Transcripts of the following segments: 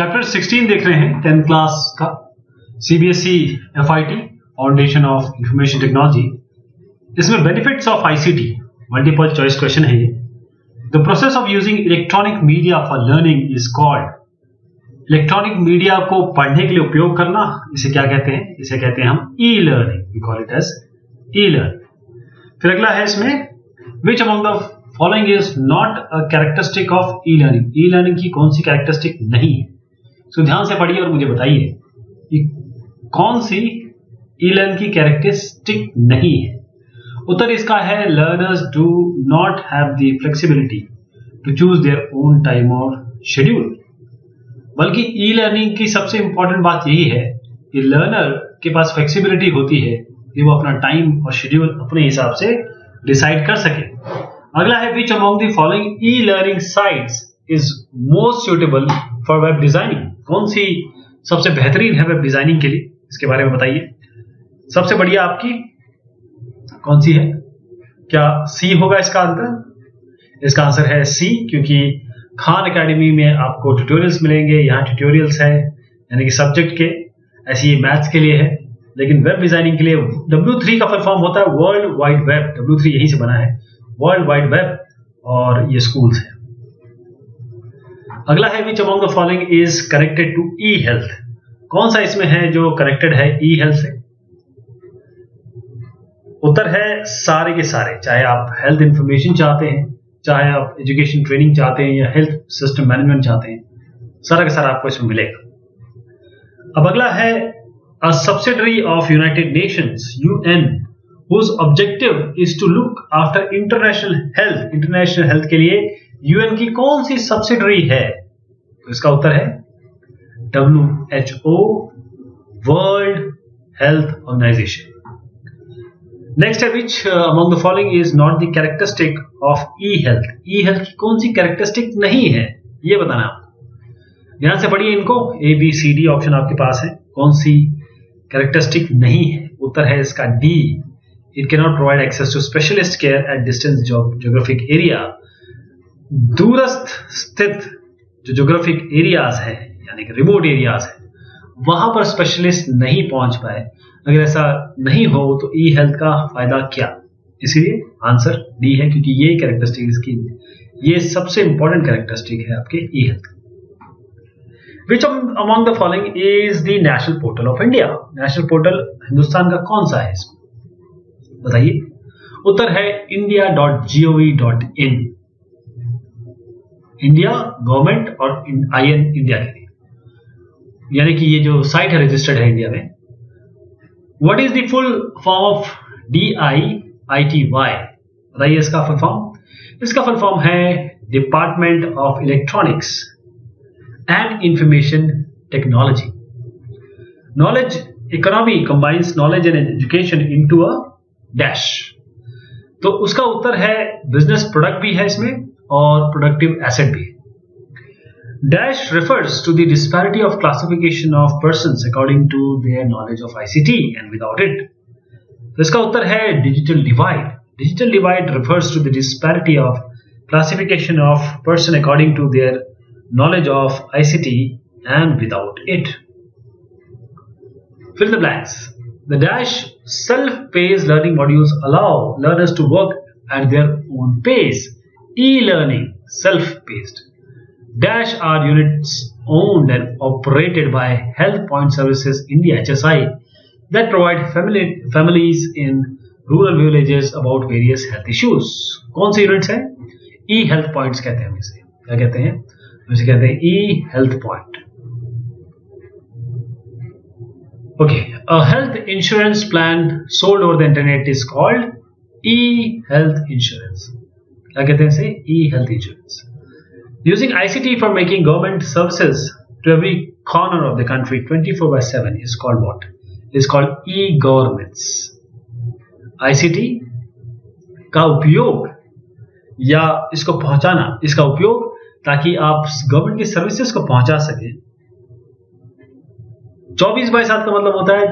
Chapter 16 देख रहे हैं 10th क्लास का CBSE FIT foundation of information technology. इसमें benefits of ICT multiple choice question है ये। The process of using electronic media for learning is called. Electronic media को पढ़ने के लिए उपयोग करना, इसे क्या कहते हैं? इसे कहते हैं हम e learning. We call it as e learning. फिर अगला है इसमें which among the following is not a characteristic of e learning. E learning की कौन सी कैरेक्टरिस्टिक नहीं है? तो ध्यान से पढ़िए और मुझे बताइए कि कौन सी ई लर्निंग की कैरेक्टरिस्टिक नहीं है। उत्तर इसका है learners do not have the flexibility to choose their own time और शेड्यूल। बल्कि ई लर्निंग की सबसे इंपॉर्टेंट बात यही है कि लर्नर के पास फ्लेक्सिबिलिटी होती है कि वो अपना टाइम और शेड्यूल अपने हिसाब से डिसाइड कर सके। अगला है which among the following e learning sites is most suitable for web designing. कौन सी सबसे बेहतरीन है वेब डिजाइनिंग के लिए, इसके बारे में बताइए। सबसे बढ़िया आपकी कौन सी है? क्या सी होगा इसका आंसर? इसका आंसर है सी, क्योंकि खान एकेडमी में आपको ट्यूटोरियल्स मिलेंगे। यहाँ ट्यूटोरियल्स है यानी कि सब्जेक्ट के, ऐसे ही मैथ्स के लिए है। लेकिन वेब डिजाइनिंग के लिए W3 का फुल फॉर्म होता है वर्ल्ड वाइड वेब। W3 यही से बना है, वर्ल्ड वाइड वेब, और ये स्कूल्स है। अगला है which among the following is connected to e health. कौन सा इसमें है जो कनेक्टेड है ई हेल्थ से? उत्तर है सारे के सारे। चाहे आप हेल्थ इंफॉर्मेशन चाहते हैं, चाहे आप एजुकेशन ट्रेनिंग चाहते हैं, या हेल्थ सिस्टम मैनेजमेंट चाहते हैं, सारा का सारा आपको इसमें मिलेगा। अब अगला है a subsidiary of United Nations UN whose objective is to look after international health। International health के लिए UN की कौन सी सब्सिडरी है? तो इसका उत्तर है WHO, world health organisation. Next है which among the following is not the characteristic of E health. E health की कौन सी कैरेक्टरिस्टिक नहीं है, ये बताना आपको। ध्यान से पढ़िए इनको, ABCD ऑप्शन आपके पास है। कौन सी कैरेक्टरिस्टिक नहीं है? उत्तर है इसका D। It can not provide access to specialist care at distance geographic area. दूरस्थ स्थित जो ज्योग्राफिक एरियाज है यानी कि रिमोट एरियाज है, वहां पर स्पेशलिस्ट नहीं पहुंच पाए। अगर ऐसा नहीं हो तो ई हेल्थ का फायदा क्या? इसीलिए आंसर डी है, क्योंकि ये कैरेक्टरिस्टिक इसकी, ये सबसे इंपॉर्टेंट कैरेक्टरिस्टिक है आपके E health. Which among the following is the national portal of India. National portal Hindustan का कौन सा है इसमें, बताइए। उत्तर है india.gov.in। इंडिया गवर्नमेंट और IN इंडिया के लिए, यानी कि ये जो साइट है रजिस्टर्ड है इंडिया में। What is the full form of DIITY? बताइए इसका फुल फॉर्म। इसका फुल फॉर्म है department of electronics and information technology. Knowledge economy combines knowledge and education into a dash. तो उसका उत्तर है बिजनेस प्रोडक्ट भी है इसमें और प्रोडक्टिव एसेट भी। Dash refers to the disparity of classification of persons according to their knowledge of ICT and without it। तो इसका उत्तर है digital divide. Digital divide refers to the disparity of classification of person according to their knowledge of ICT and without it। Fill the blanks। The dash self-paced learning modules allow learners to work at their own pace। E-learning self-paced dash are units owned and operated by Health Point Services India HSI that provide families in rural villages about various health issues। कौन सी units हैं? E health points कहते हैं इसे। क्या कहते हैं? इसे कहते हैं E health point. Okay, a health insurance plan sold over the internet is called e-health insurance। क्या कहते हैं इसे? e-health insurance। Using ICT for making government services to every corner of the country 24/7 is called what? Is called e-governments। ICT का उपयोग या इसको पहुंचाना, इसका उपयोग ताकि आप गवर्नमेंट की सर्विसेज को पहुंचा सके। 24/7 का मतलब होता है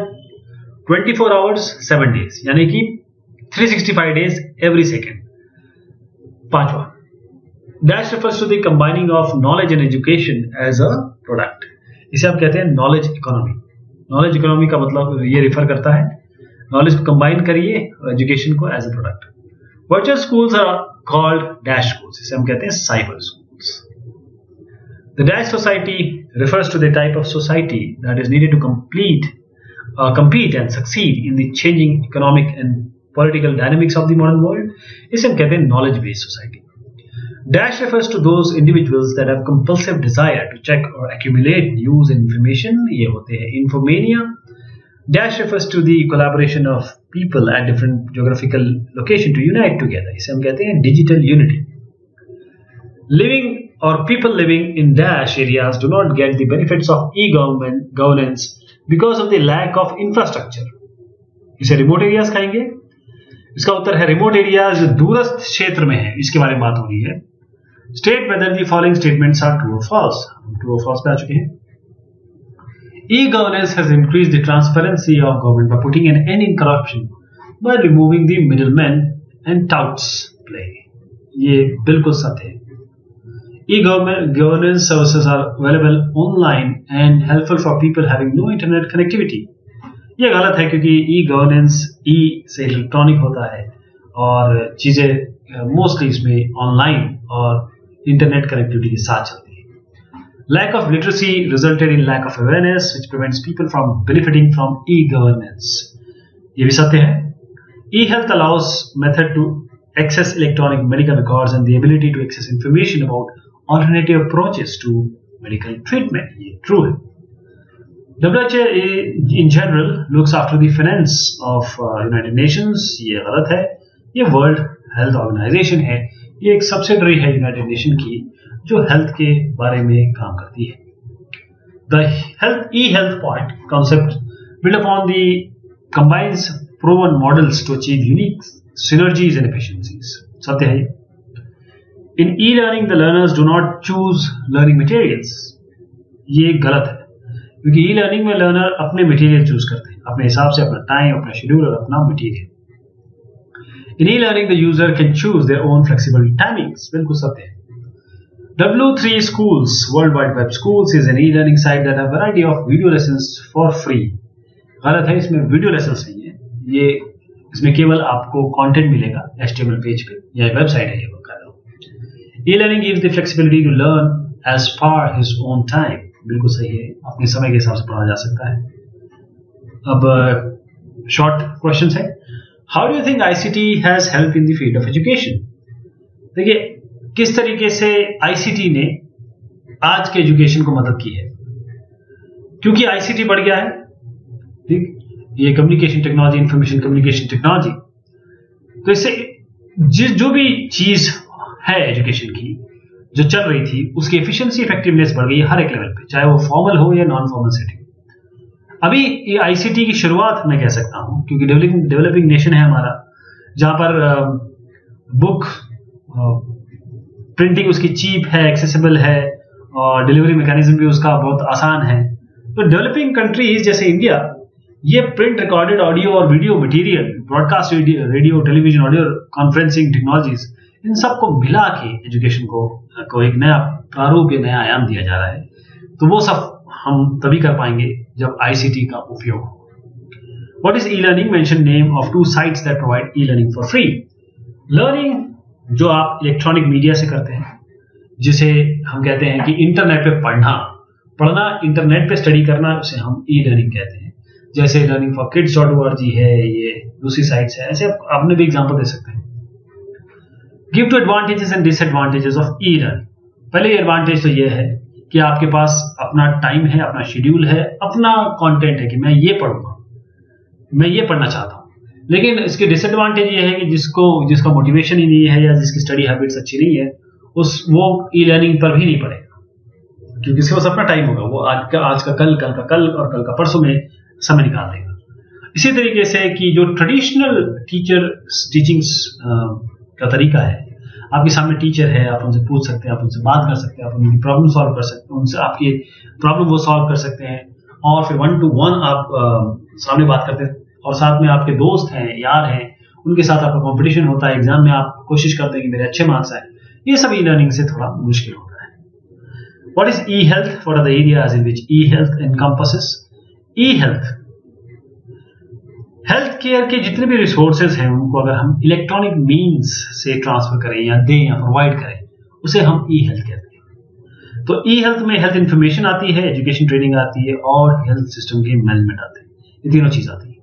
24 आवर्स 7 डेज, यानी कि 365 डेज एवरी सेकेंड। पांचवा, Dash refers to the combining of knowledge and education as a product। इसे आप कहते हैं नॉलेज इकोनॉमी। नॉलेज इकोनॉमी का मतलब ये रिफर करता है नॉलेज को कंबाइन करिए एजुकेशन को as a product. Virtual schools are called dash schools, इसे हम कहते हैं cyber schools. The dash society refers to the type of society that is needed to compete and succeed in the changing economic and political dynamics of the modern world. इसे हम कहते हैं knowledge based society. Dash refers to those individuals that have compulsive desire to check or accumulate news and information. ये होते हैं infomania. Dash refers to the collaboration of people at different geographical location to unite together. इसे हम कहते हैं digital unity. Living or people living in dash areas do not get the benefits of e-governance because of the lack of infrastructure. इसे remote areas कहेंगे। इसका उत्तर है remote areas दूरस्थ क्षेत्र में है, इसके बारे में बात हो रही है। State whether the following statements are true और फॉल्स। हम ट्रू और फॉल्स पे आ चुके हैं। E-governance has increased the transparency of government by putting an end in corruption by removing the middlemen and touts play. ये बिल्कुल सत्य है। E-governance services are available online and helpful for people having no internet connectivity. ये गलत है क्योंकि e-governance e से electronic होता है और चीजें मोस्टली इसमें ऑनलाइन और इंटरनेट कनेक्टिविटी के साथ चलती है। Lack of literacy resulted in lack of awareness, which prevents people from benefiting from e-governance. ये भी सत्य है। E-health allows method to access electronic medical records and the ability to access information about alternative approaches to medical treatment. ये true है। WHO in general looks after the finance of United Nations. ये गलत है। ये World Health Organization है। ये एक subsidiary है यूनाइटेड नेशन की जो हेल्थ के बारे में काम करती है। The e-health point concept built upon the combines proven models to achieve unique synergies and efficiencies. सत्य है। In e-learning, the learners do not choose learning materials. ये गलत है क्योंकि e-learning में लर्नर अपने मटेरियल चूज करते हैं, अपने हिसाब से, अपना टाइम, अपना शेड्यूल और अपना material. In e-learning, the user can choose their own flexible timings. बिल्कुल सत्य है। W3 Schools, World Wide Web Schools is an e-learning site that have a variety of video lessons for free. गलत है, इसमें video lessons नहीं है। ये इसमें केवल आपको कंटेंट मिलेगा HTML पेज पे या वेबसाइट है ये। E-learning gives the flexibility to learn as per his own time. बिल्कुल सही है, अपने समय के हिसाब से पढ़ा जा सकता है। अब शॉर्ट क्वेश्चंस है। How do you think ICT has helped in the field of education? देखिए किस तरीके से ICT ने आज के एजुकेशन को मदद की है। क्योंकि ICT बढ़ गया है, ठीक, ये communication technology, information communication technology, तो इससे जो भी चीज है एजुकेशन की जो चल रही थी उसकी एफिशिएंसी इफेक्टिवनेस बढ़ गई हर एक लेवल पे, चाहे वो फॉर्मल हो या नॉन फॉर्मल सेटिंग। अभी ये आईसीटी की शुरुआत मैं कह सकता हूं क्योंकि डेवलपिंग नेशन है हमारा, जहां पर बुक प्रिंटिंग उसकी चीप है, एक्सेसिबल है और डिलीवरी मैकेनिज्म भी उसका बहुत आसान है। तो डेवलपिंग कंट्रीज जैसे इंडिया ये प्रिंट रिकॉर्डेड ऑडियो और video material, broadcast radio, television, audio conferencing technologies, इन सबको मिला के एजुकेशन को एक नया प्रारूप या नया आयाम दिया जा रहा है। तो वो सब हम तभी कर पाएंगे जब आईसीटी का उपयोग हो। What is e learning? Mention name of 2 sites that provide e learning for free. Learning जो आप इलेक्ट्रॉनिक मीडिया से करते हैं, जिसे हम कहते हैं कि इंटरनेट पे पढ़ना इंटरनेट पे स्टडी करना, उसे हम ई लर्निंग कहते हैं। जैसे लर्निंग फॉर kids.org है, ये दूसरी साइट्स है, ऐसे आपने भी एग्जांपल दे सकते हैं। Give two advantages and disadvantages of e learning. पहले एडवांटेज तो ये है कि आपके पास अपना टाइम है, अपना शेड्यूल है, अपना कंटेंट है कि मैं ये पढ़ूंगा, मैं ये पढ़ना चाहता हूं। लेकिन इसके डिसएडवांटेज ये है कि जिसका मोटिवेशन ही नहीं है या जिसकी स्टडी हैबिट्स अच्छी नहीं है, वो ई लर्निंग पर भी नहीं पढ़ेगा क्योंकि इसके पास अपना टाइम होगा, वो आज का कल का कल और कल का परसों में समय निकाल देगा। इसी तरीके से कि जो ट्रेडिशनल टीचिंग्स का तरीका है, आपके सामने टीचर है, आप उनसे पूछ सकते हैं, आप उनसे बात कर सकते हैं, आप उनकी प्रॉब्लम सॉल्व कर सकते हैं, उनसे आपकी प्रॉब्लम वो सॉल्व कर सकते हैं और फिर 1 to 1 आप सामने बात करते हैं और साथ में आपके दोस्त हैं, यार हैं, उनके साथ आपका कंपटीशन होता है, एग्जाम में आप कोशिश करते हैं कि मेरे अच्छे मार्क्स आए। ये सब ई लर्निंग से थोड़ा मुश्किल होता है। What is e-health? What are the areas in which e-health encompasses? E-health, health care के जितने भी रिसोर्सेज हैं उनको अगर हम इलेक्ट्रॉनिक मीन्स से ट्रांसफर करें या दें या प्रोवाइड करें, उसे हम ई हेल्थ कहते हैं। तो ई हेल्थ में हेल्थ इंफॉर्मेशन आती है, एजुकेशन ट्रेनिंग आती है और हेल्थ सिस्टम के मैनेजमेंट आते हैं, ये तीनों चीज आती है।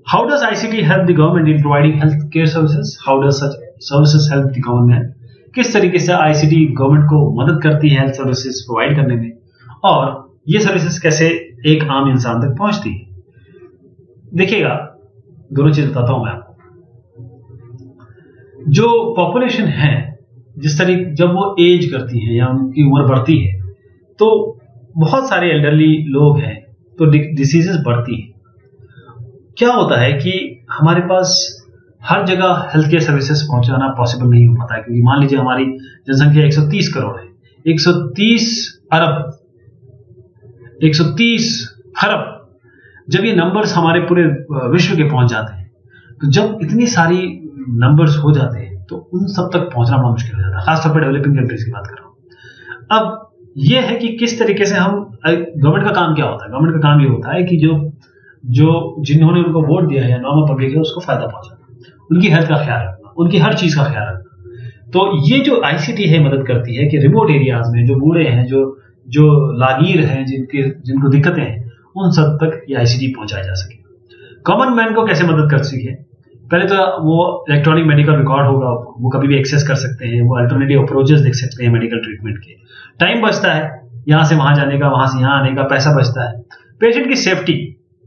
How does ICT help the government in providing health care services? How does such services help the government? किस तरीके से आईसीटी गवर्नमेंट को मदद करती है हेल्थ सर्विसेज प्रोवाइड करने में, और ये सर्विसेज कैसे एक आम इंसान तक पहुंचती है? देखिएगा, दोनों चीज बताता हूं मैं आपको। जो पॉपुलेशन है, जिस तरीके जब वो एज करती है या उनकी उम्र बढ़ती है, तो बहुत सारे एल्डरली लोग हैं, तो डिसीजेस बढ़ती हैं। क्या होता है कि हमारे पास हर जगह हेल्थ केयर सर्विसेज पहुंचाना पॉसिबल नहीं हो पाता है, क्योंकि मान लीजिए हमारी जनसंख्या 130 करोड़ है, 130 अरब, 130 खरब, जब ये नंबर्स हमारे पूरे विश्व के पहुंच जाते हैं, तो जब इतनी सारी नंबर्स हो जाते हैं तो उन सब तक पहुंचना बड़ा मुश्किल हो जाता है, खासतौर पर डेवलपिंग कंट्रीज की बात कर रहा हूं। अब ये है कि किस तरीके से हम, गवर्नमेंट का काम क्या होता है? गवर्नमेंट का काम ये होता है कि जो जिन्होंने उनको वोट दिया है या नॉर्मल पब्लिक है, उसको फायदा पहुंचाना, उनकी हेल्थ का ख्याल रखना, उनकी हर चीज का ख्याल रखना। तो ये जो आईसीटी है मदद करती है कि रिमोट एरियाज में जो बूढ़े हैं, जो लागीर हैं, जिनको दिक्कतें हैं, उन सब तक ये आईसीटी पहुंचाया जा सके। कॉमन मैन को कैसे मदद कर सके? पहले तो वो इलेक्ट्रॉनिक मेडिकल रिकॉर्ड होगा, वो कभी भी एक्सेस कर सकते हैं, वो अल्टरनेटिव अप्रोचेस देख सकते हैं मेडिकल ट्रीटमेंट के। टाइम बचता है यहां से वहां जाने का, वहां से यहां आने का, पैसा बचता है। पेशेंट की सेफ्टी,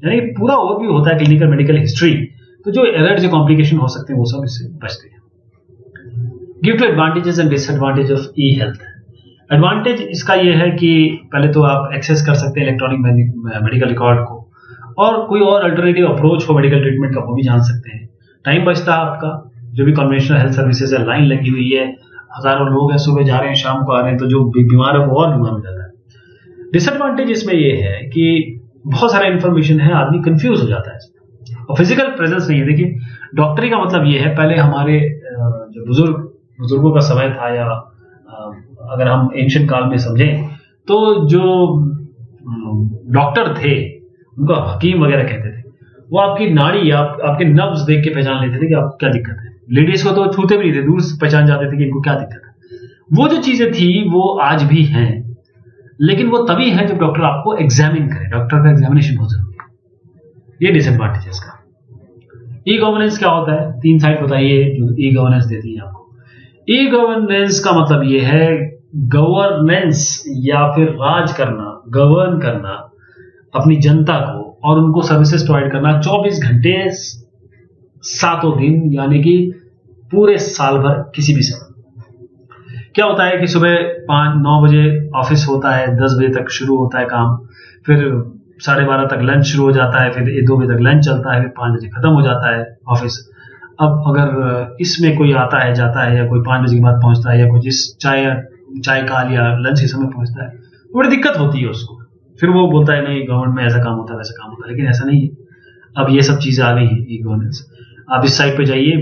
यानी पूरा ओवरव्यू होता है क्लिनिकल मेडिकल हिस्ट्री, तो जो एरर, जो कॉम्प्लिकेशन हो सकते हैं, वो सब इससे बचते हैं। Give two advantages and disadvantage of E health. Advantage इसका यह है कि पहले तो आप एक्सेस कर सकते हैं इलेक्ट्रॉनिक मेडिकल रिकॉर्ड को, और कोई और अल्टरनेटिव अप्रोच हो मेडिकल ट्रीटमेंट का, वो भी जान सकते हैं। टाइम बचता है आपका, जो भी कन्वेंशनल हेल्थ सर्विसेज है, लाइन लगी हुई है, हजारों लोग हैं, सुबह जा रहे हैं, शाम को आ रहे हैं, तो जो बीमार है वो और बीमार हो जाता है। डिसएडवांटेज इसमें यह है कि बहुत सारा इंफॉर्मेशन है, आदमी कंफ्यूज हो जाता है और फिजिकल प्रेजेंस नहीं है। देखिए, डॉक्टरी का मतलब यह है, पहले हमारे जो बुजुर्गों का समय था, या अगर हम एंशिएंट काल में समझें, तो जो डॉक्टर थे उनको हकीम वगैरह कहते थे, वो आपकी नाड़ी, आपके नब्ज देख के पहचान लेते थे कि आपको क्या दिक्कत है। लेडीज को तो छूते भी नहीं थे, दूर से पहचान जाते थे कि इनको क्या दिक्कत है। वो जो चीजें थी वो आज भी हैं, लेकिन वो तभी है जब डॉक्टर आपको एग्जामिन करे, डॉक्टर का एग्जामिनेशन बहुत जरूरी है। ये डिसएडवांटेज है इसका। ई गवर्नेंस क्या होता है? 3 साइड बताइए जो ई गवर्नेंस देती है आपको। ई गवर्नेंस का मतलब ये है गवर्नेंस या फिर राज करना, गवर्न करना अपनी जनता को, और उनको सर्विसेज प्रोवाइड करना 24 घंटे 7 दिन, यानी कि पूरे साल भर किसी भी समय। क्या होता है कि सुबह 5-9 बजे ऑफिस होता है, 10 बजे तक शुरू होता है काम, फिर 12:30 तक लंच शुरू हो जाता है, फिर 2 बजे तक लंच चलता है, फिर 5 बजे खत्म हो जाता है ऑफिस। अब अगर इसमें कोई आता है जाता है, या कोई 5 बजे के बाद पहुंचता है, या कोई जिस चाय काल या लंच के समय पहुंचता है, बड़ी दिक्कत होती है उसको। फिर वो बोलता है नहीं, गवर्नमेंट में ऐसा काम होता है, वैसा काम होता है, लेकिन ऐसा नहीं है। अब ये सब चीजें आ गई हैं ई गवर्नेंस। आप इस साइड पे जाइए,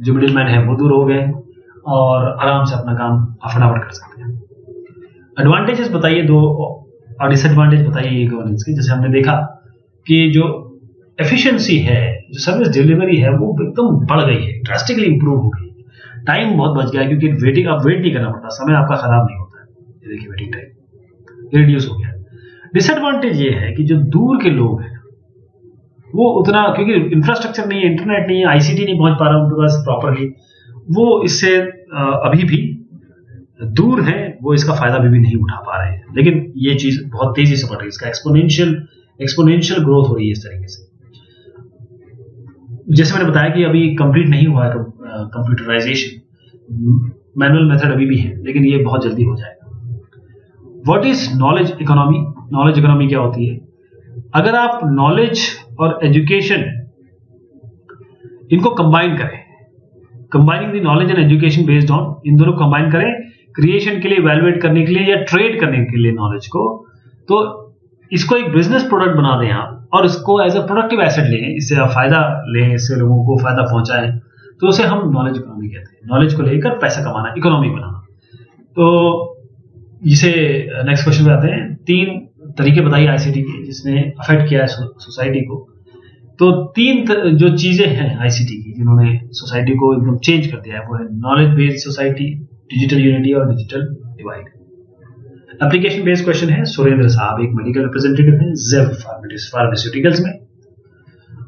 जो मिडिल मैन है वो दूर हो गए, और आराम से अपना काम फटाफट कर सकते हैं। एडवांटेजेस बताइए 2, और डिसएडवांटेज बताइए ई गवर्नेंस की। जैसे हमने देखा कि जो एफिशिएंसी है, जो सर्विस डिलीवरी है, वो एकदम बढ़ गई है, ड्रास्टिकली इंप्रूव हो गई। टाइम बहुत बच गया, क्योंकि वेटिंग, अब वेट नहीं करना पड़ता, समय आपका खराब नहीं होता है। ये देखिए, वेटिंग टाइम रिड्यूस हो गया। डिसएडवांटेज ये है कि जो दूर के लोग हैं, वो उतना, क्योंकि इंफ्रास्ट्रक्चर नहीं है, इंटरनेट नहीं है, आईसीटी नहीं पहुंच पा रहा उनके पास प्रॉपरली, वो इससे अभी भी दूर हैं, वो इसका फायदा अभी भी नहीं उठा पा रहे हैं। लेकिन ये चीज बहुत तेजी से बढ़ रही है, इसका एक्सपोनेंशियल ग्रोथ हो रही है इस तरीके से। जैसे मैंने बताया कि अभी कंप्लीट नहीं हुआ है कंप्यूटराइजेशन, मैनुअल मेथड अभी भी है, लेकिन ये बहुत जल्दी हो जाएगा। What is knowledge economy? Knowledge economy क्या होती है? अगर आप नॉलेज और एजुकेशन इनको कंबाइन करें, combining the knowledge and education based on, इन दोनों कंबाइन करें क्रिएशन के लिए, इवैल्यूएट करने के लिए, या ट्रेड करने के लिए नॉलेज को, तो इसको एक बिजनेस प्रोडक्ट बना दें आप, और इसको एज अ प्रोडक्टिव एसेट लें, इससे आप फायदा लें, इससे लोगों को फायदा पहुंचाएं, तो उसे हम नॉलेज इकोनॉमी कहते हैं। नॉलेज को लेकर पैसा कमाना, इकोनॉमी बनाना। तो इसे नेक्स्ट क्वेश्चन पे आते हैं। 3 तरीके बताइए आईसीटी के जिसने अफेक्ट किया है सोसाइटी को। तो 3 जो चीजें हैं आईसीटी की जिन्होंने सोसाइटी को एकदम चेंज कर दिया है वो है knowledge based society, digital unity और digital divide. Application based question है। सुरेंद्र साहब एक मेडिकल रिप्रेजेंटेटिव हैं जेब फार्मास्यूटिकल्स में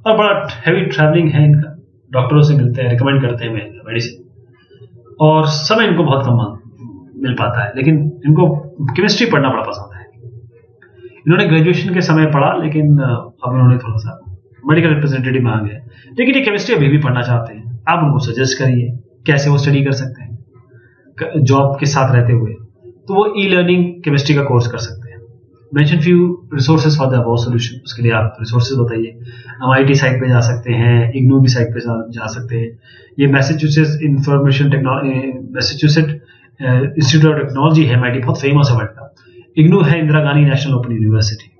और बड़ा हैवी ट्रैवलिंग है इनका, डॉक्टरों से मिलते हैं, रिकमेंड करते हैं मेडिसिन और समय इनको बहुत कम मिल पाता है, लेकिन इनको केमिस्ट्री पढ़ना बड़ा पसंद है। इन्होंने ग्रेजुएशन के समय पढ़ा लेकिन अब इन्होंने थोड़ा सा मेडिकल रिप्रेजेंटेटिव में आ गए, लेकिन ये केमिस्ट्री अभी भी पढ़ना चाहते हैं। आप उनको सजेस्ट करिए कैसे वो स्टडी कर सकते हैं जॉब के साथ रहते हुए। तो वो ई लर्निंग केमिस्ट्री का कोर्स कर सकते हैं। Mention few resources for the above solution, उसके लिए आप रिसोर्सेज बताइए। MIT साइट पे जा सकते हैं, इग्नू की साइट पे जा सकते हैं। ये मैसेच्यूसेट्स इंस्टीट्यूट ऑफ टेक्नोलॉजी है, MIT बहुत फेमस है वर्ल्ड का। इग्नू है Indira Gandhi National Open University.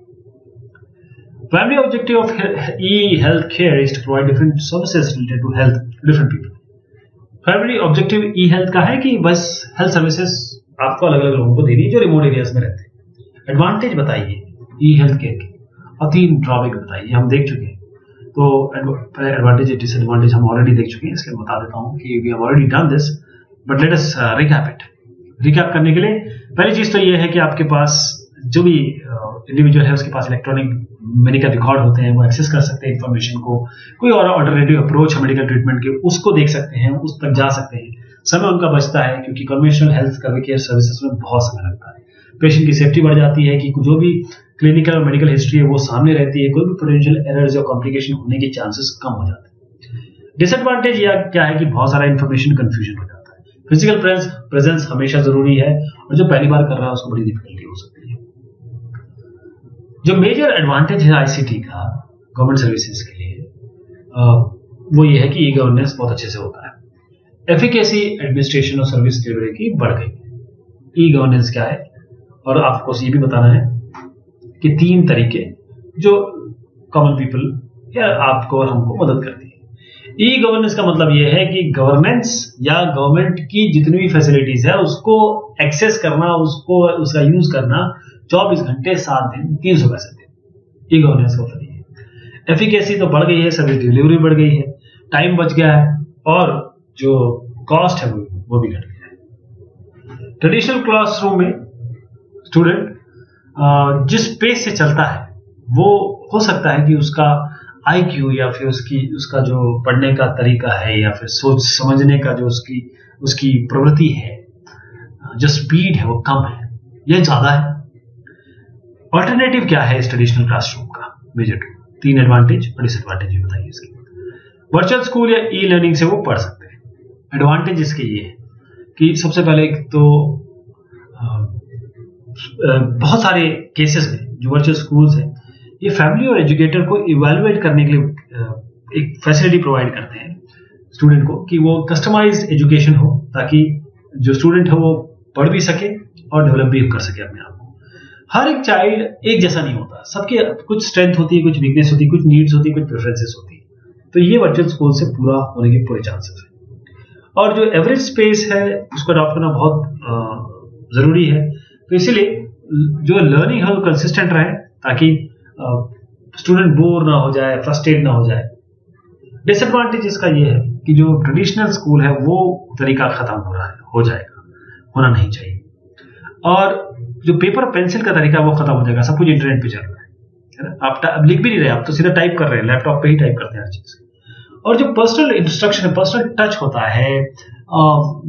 Primary objective of E health care is to provide different services related to health different people. Primary objective e health का है कि बस health services आपको अलग अलग लोगों को देनी है जो रिमोट एरियाज में रहते हैं। एडवांटेज बताइए ई हेल्थ केयर के और 3 ड्रॉबैक बताइए, हम देख चुके हैं। तो एडवांटेज डिसएडवांटेज हम ऑलरेडी देख चुके हैं, इसलिए बता देता हूँ कि we have already done this but let us recap it. Recap करने के लिए पहली चीज तो ये है कि आपके पास जो भी इंडिविजुअल है उसके पास इलेक्ट्रॉनिक मेडिकल रिकॉर्ड होते हैं, वो एक्सेस कर सकते हैं इन्फॉर्मेशन को। कोई और अल्टरनेटिव अप्रोच है मेडिकल ट्रीटमेंट के, उसको देख सकते हैं, उस तक जा सकते हैं। समय उनका बचता है क्योंकि कन्वेंशनल हेल्थ केयर सर्विसेज में बहुत समय लगता है। पेशेंट की सेफ्टी बढ़ जाती है कि जो भी क्लिनिकल और मेडिकल हिस्ट्री है वो सामने रहती है, कोई भी पोटेंशियल एरर्स या कॉम्प्लिकेशन होने के चांसेस कम हो जाते हैं। डिसएडवांटेज या क्या है कि बहुत सारा इन्फॉर्मेशन कंफ्यूजन हो जाता है। फिजिकल प्रेजेंस हमेशा जरूरी है और जो पहली बार कर रहा है उसको बड़ी डिफिकल्टी हो सकती है। जो मेजर एडवांटेज है आईसीटी का गवर्नमेंट सर्विसेज के लिए वो ये है कि ई गवर्नेंस बहुत अच्छे से होता है। एफिकेसी एडमिनिस्ट्रेशन और सर्विस डिलीवरी की बढ़ गई। ई गवर्नेंस क्या है, और आपको ये भी बताना है कि 3 तरीके जो कॉमन पीपल या आपको और हमको मदद करती है। ई गवर्नेंस का मतलब ये है कि गवर्नेंस या गवर्नमेंट की जितनी भी फैसिलिटीज है उसको एक्सेस करना, उसका यूज करना 24 घंटे 7 दिन 365 दिन। ई गवर्नेंस का मतलब ये है। एफिकेसी तो बढ़ गई है, सर्विस डिलीवरी बढ़ गई है, टाइम बच गया है और जो कॉस्ट है वो भी घट गया है। ट्रेडिशनल क्लासरूम में स्टूडेंट जिस पेस से चलता है वो हो सकता है कि उसका IQ या फिर उसका जो पढ़ने का तरीका है या फिर सोच समझने का जो उसकी प्रवृत्ति है, जो स्पीड है वो कम है या ज्यादा है। ऑल्टरनेटिव क्या है इस ट्रेडिशनल क्लासरूम का? मेजर 3 एडवांटेज और डिसएडवांटेज बताइए इसके। वर्चुअल स्कूल या ई लर्निंग से वो पढ़ सकते हैं। एडवांटेज इसके ये है कि सबसे पहले तो बहुत सारे केसेस में जो वर्चुअल स्कूल्स हैं ये फैमिली और एजुकेटर को इवैल्यूएट करने के लिए एक फैसिलिटी प्रोवाइड करते हैं स्टूडेंट को कि वो कस्टमाइज्ड एजुकेशन हो ताकि जो स्टूडेंट है वो पढ़ भी सके और डेवलप भी कर सके अपने आप को। हर एक चाइल्ड एक जैसा नहीं होता, सबके कुछ स्ट्रेंथ होती है, कुछ वीकनेस होती है, कुछ नीड्स होती है, कुछ प्रेफरेंसेस होती है। तो ये वर्चुअल स्कूल से पूरा होने के पूरे चांसेस है। और जो एवरेज स्पेस है उसको अडॉप्ट करना बहुत जरूरी है। तो इसीलिए जो लर्निंग है वो कंसिस्टेंट रहे ताकि स्टूडेंट बोर ना हो जाए, फ्रस्ट्रेट ना हो जाए। डिसएडवांटेज इसका ये है कि जो ट्रेडिशनल स्कूल है वो तरीका खत्म हो रहा है, हो जाएगा, होना नहीं चाहिए। और जो पेपर पेंसिल का तरीका वो खत्म हो जाएगा, सब कुछ इंटरनेट पे चल रहा है। आप लिख भी नहीं रहे, आप तो सीधा टाइप कर रहे हैं, लैपटॉप पे ही टाइप करते हैं हर चीज। और जो पर्सनल इंस्ट्रक्शन है, पर्सनल टच होता है,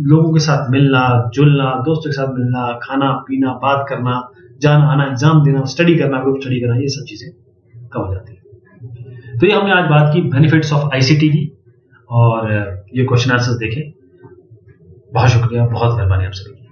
लोगों के साथ मिलना जुलना, दोस्तों के साथ मिलना, खाना पीना, बात करना, जाना आना, एग्जाम देना, स्टडी करना, ग्रुप स्टडी करना, ये सब चीजें कम हो जाती है। तो ये हमने आज बात की बेनिफिट्स ऑफ आईसीटी की और ये क्वेश्चन आंसर्स देखे। बहुत शुक्रिया, बहुत मेहरबानी आप सभी की।